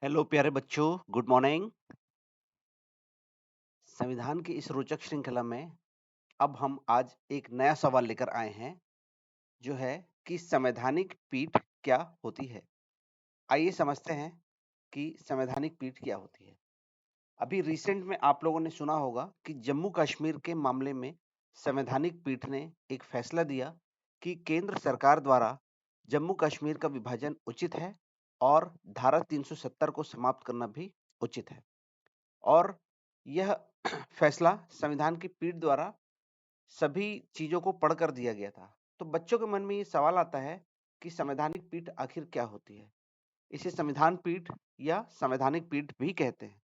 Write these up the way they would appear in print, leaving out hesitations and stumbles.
Hello प्यारे बच्चों, good morning. संविधान की इस रोचक श्रृंखला में अब हम आज एक नया सवाल लेकर आए हैं, जो है कि संवैधानिक पीठ क्या होती है? आइए समझते हैं कि संवैधानिक पीठ क्या होती है। अभी रिसेंट में आप लोगों ने सुना होगा कि जम्मू कश्मीर के मामले में संवैधानिक पीठ ने एक फैसला दिया कि केंद्र सरकार द्वारा जम्मू कश्मीर का विभाजन उचित है और धारा 370 को समाप्त करना भी उचित है। और यह फैसला संविधान की पीठ द्वारा सभी चीजों को पढ़कर दिया गया था। तो बच्चों के मन में ये सवाल आता है कि संवैधानिक पीठ आखिर क्या होती है? इसे संविधान पीठ या संवैधानिक पीठ भी कहते हैं।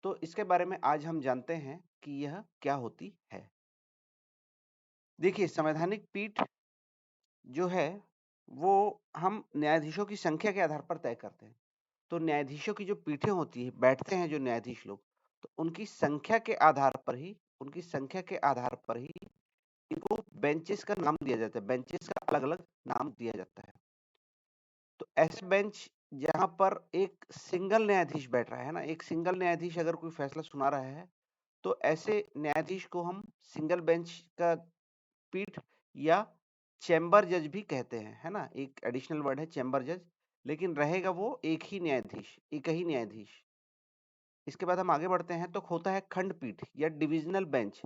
तो इसके बारे में आज हम जानते हैं कि यह क्या होती है। देखिए, संवैधानिक पीठ जो है वो हम न्यायाधीशों की संख्या के आधार पर तय करते हैं। तो न्यायाधीशों की जो पीठें होती है, बैठते हैं जो न्यायाधीश लोग, तो उनकी संख्या के आधार पर ही इनको बेंचेस का नाम दिया जाता है। बेंचेस का अलग-अलग नाम दिया जाता है। तो ऐसे बेंच जहाँ पर एक सिंगल न्यायाधीश बैठ रहा है ना, एक सिंगल न्यायाधीश अगर कोई फैसला सुना रहा है, तो ऐसे न्यायाधीश को हम सिंगल बेंच का पीठ या चैम्बर जज भी कहते हैं, है ना? एक एडिशनल वर्ड है चैम्बर जज, लेकिन रहेगा वो एक ही न्यायाधीश। इसके बाद हम आगे बढ़ते हैं तो होता है खंडपीठ या डिविजनल बेंच।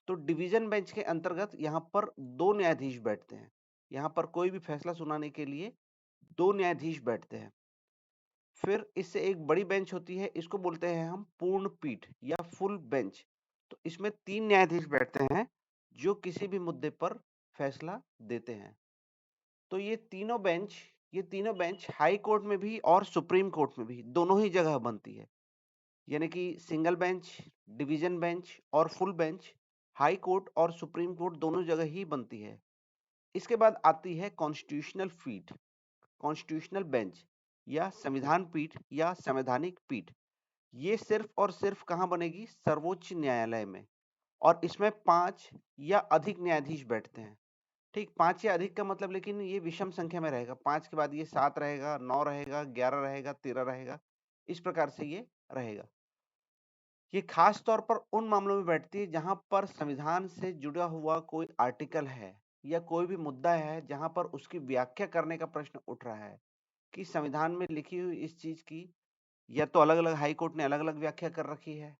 तो डिवीजन बेंच के अंतर्गत यहाँ पर 2 न्यायाधीश बैठते हैं। यहाँ पर कोई भी फैसला सुनाने के लिए 2 न्यायाधीश बैठते हैं। फिर इससे एक बड़ी बेंच होती है, इसको बोलते हैं हम पूर्ण पीठ या फुल बेंच। तो इसमें 3 न्यायाधीश बैठते हैं जो किसी भी मुद्दे पर फैसला देते हैं। तो ये तीनों बेंच हाई कोर्ट में भी और सुप्रीम कोर्ट में भी दोनों ही जगह बनती है। यानी कि सिंगल बेंच, डिवीजन बेंच और फुल बेंच हाई कोर्ट और सुप्रीम कोर्ट दोनों जगह ही बनती है। इसके बाद आती है कॉन्स्टिट्यूशनल बेंच या संविधान पीठ या संवैधानिक पीठ। ये सिर्फ और सिर्फ कहाँ बनेगी? सर्वोच्च न्यायालय में। और इसमें 5 या अधिक न्यायाधीश बैठते हैं। ठीक, 5 या अधिक का मतलब, लेकिन ये विषम संख्या में रहेगा। 5 के बाद ये 7 रहेगा, 9 रहेगा, 11 रहेगा, 13 रहेगा। इस प्रकार से ये रहेगा। ये खास तौर पर उन मामलों में बैठती है जहां पर संविधान से जुड़ा हुआ कोई आर्टिकल है या कोई भी मुद्दा है जहां पर उसकी व्याख्या करने का प्रश्न उठ रहा है कि संविधान में लिखी हुई इस चीज की या तो अलग-अलग हाई कोर्ट ने अलग-अलग व्याख्या कर रखी है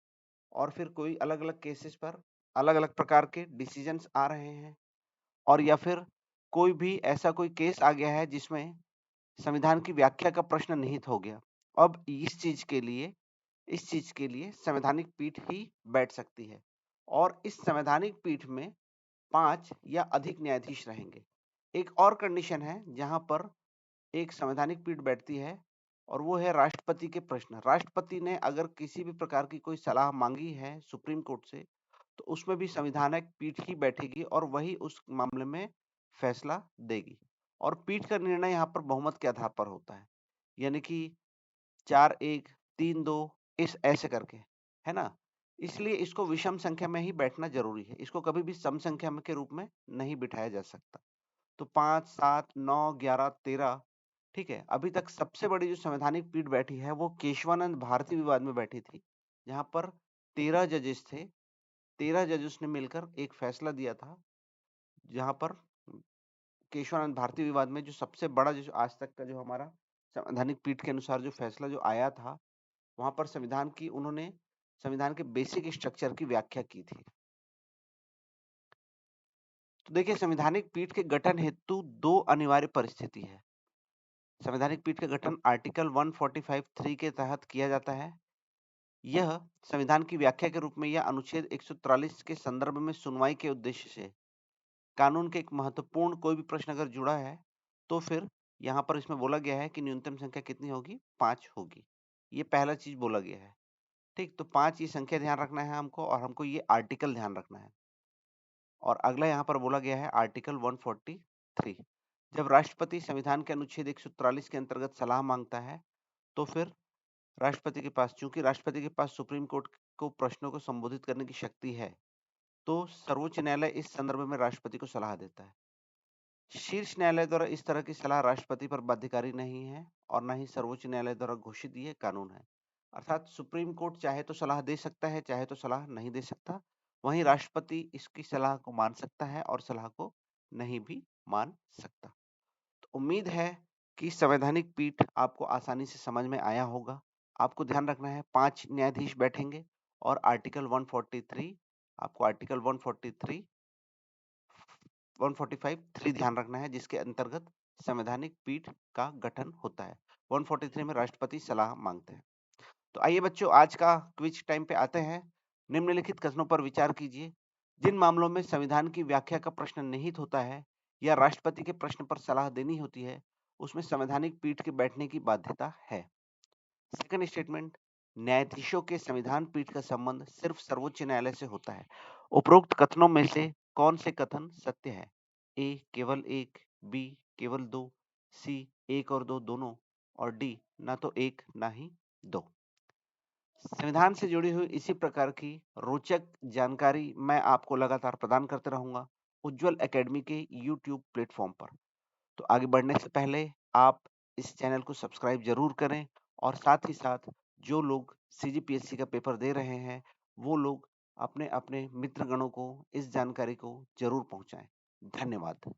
और फिर कोई अलग-अलग केसेस पर अलग-अलग प्रकार के डिसीजंस आ रहे हैं, और या फिर कोई भी ऐसा कोई केस आ गया है जिसमें संविधान की व्याख्या का प्रश्न निहित हो गया। अब इस चीज के लिए संवैधानिक पीठ ही बैठ सकती है और इस संवैधानिक पीठ में 5 या अधिक न्यायाधीश रहेंगे। एक और कंडीशन है जहां पर एक संवैधानिक पीठ बैठती है और वो है राष्ट्रपति के प्रश्न। राष्ट्रपति ने अगर किसी भी प्रकार की कोई सलाह मांगी है सुप्रीम कोर्ट से, तो उसमें भी संवैधानिक पीठ ही बैठेगी और वही उस मामले में फैसला देगी। और पीठ का निर्णय यहाँ पर बहुमत के आधार पर होता है, यानी कि 4-1, 3-2, इस ऐसे करके, है ना? इसलिए इसको विषम संख्या में ही बैठना ज़रूरी है। इसको कभी भी सम संख्या में के रूप में नहीं बिठाया जा सकता। तो 5, 7, 9, 11, 13, ठीक है? अभी तक सबसे बड़ी जो संवैधानिक पीठ बैठी है, वो केशवानंद भारती विवाद में बैठी थी, जहाँ पर 13 जजेस थे। 13 जजेस ने मिलकर एक फैसला दिया था, जहाँ पर केशवानंद भारती विवाद में जो सबसे बड़ा जो आज तक का जो हमारा संवैधानिक पीठ के अनुसार जो फैसला जो आया था, वहां पर उन्होंने संविधान के बेसिक स्ट्रक्चर की व्याख्या की थी। तो देखिए, संवैधानिक पीठ के गठन हेतु 2 अनिवार्य परिस्थिति है। संवैधानिक पीठ का गठन आर्टिकल 145(3) के तहत किया जाता है। यह संविधान की व्याख्या के रूप में या अनुच्छेद 143 के संदर्भ में सुनवाई के उद्देश्य से कानून के एक महत्वपूर्ण कोई भी प्रश्न अगर जुड़ा है, तो फिर यहाँ पर इसमें बोला गया है कि न्यूनतम संख्या कितनी होगी? 5 होगी। ये पहला चीज बोला गया है। ठीक, तो 5 ये संख्या ध्यान रखना है हमको और हमको ये आर्टिकल ध्यान रखना है। और अगला यहाँ पर बोला गया है आर्टिकल 143। जब राष्ट्रपति संविधान के अनुच्छेद 143 के अंतर्गत सलाह मांगता है, तो फिर चूंकि राष्ट्रपति के पास सुप्रीम कोर्ट को प्रश्नों को संबोधित करने की शक्ति है, तो सर्वोच्च न्यायालय इस संदर्भ में राष्ट्रपति को सलाह देता है। शीर्ष न्यायालय द्वारा इस तरह की सलाह राष्ट्रपति पर बाध्यकारी नहीं है और ना ही सर्वोच्च न्यायालय द्वारा घोषित ये कानून है। अर्थात सुप्रीम कोर्ट चाहे तो सलाह दे सकता है, चाहे तो सलाह नहीं दे सकता। वहीं राष्ट्रपति इसकी सलाह को मान सकता है और सलाह को नहीं भी मान सकता। तो उम्मीद है कि संवैधानिक पीठ आपको आसानी से समझ में आया होगा। आपको ध्यान रखना है 5 न्यायाधीश बैठेंगे और आर्टिकल 143 आपको आर्टिकल 143 145 3 ध्यान रखना है जिसके अंतर्गत संवैधानिक पीठ का गठन होता है। 143 में राष्ट्रपति सलाह मांगते हैं। तो आइए बच्चों आज का क्विज टाइम पे आते हैं। निम्नलिखित कथनों पर विचार कीजिए। जिन मामलों में संविधान की व्याख्या का प्रश्न निहित होता है या राष्ट्रपति के प्रश्न पर सलाह देनी होती है, उसमें संवैधानिक पीठ के बैठने की बाध्यता है। सेकंड स्टेटमेंट, न्यायाधीशों के संविधान पीठ का संबंध सिर्फ सर्वोच्च न्यायालय से होता है। उपरोक्त कथनों में से कौन से कथन सत्य है? ए केवल एक, बी केवल दो, सी एक और दो दोनों और डी ना तो एक ना ही दो। संविधान से जुड़ी हुई इसी प्रकार की रोचक जानकारी मैं आपको लगातार प्रदान करते रहूंगा उज्जवल एकेडमी के यूट्यूब प्लेटफॉर्म पर। तो आगे बढ़ने से पहले आप इस चैनल को सब्सक्राइब जरूर करें और साथ ही साथ जो लोग सीजीपीएससी का पेपर दे रहे हैं वो लोग अपने अपने मित्रगणों को इस जानकारी को जरूर पहुंचाएं। धन्यवाद।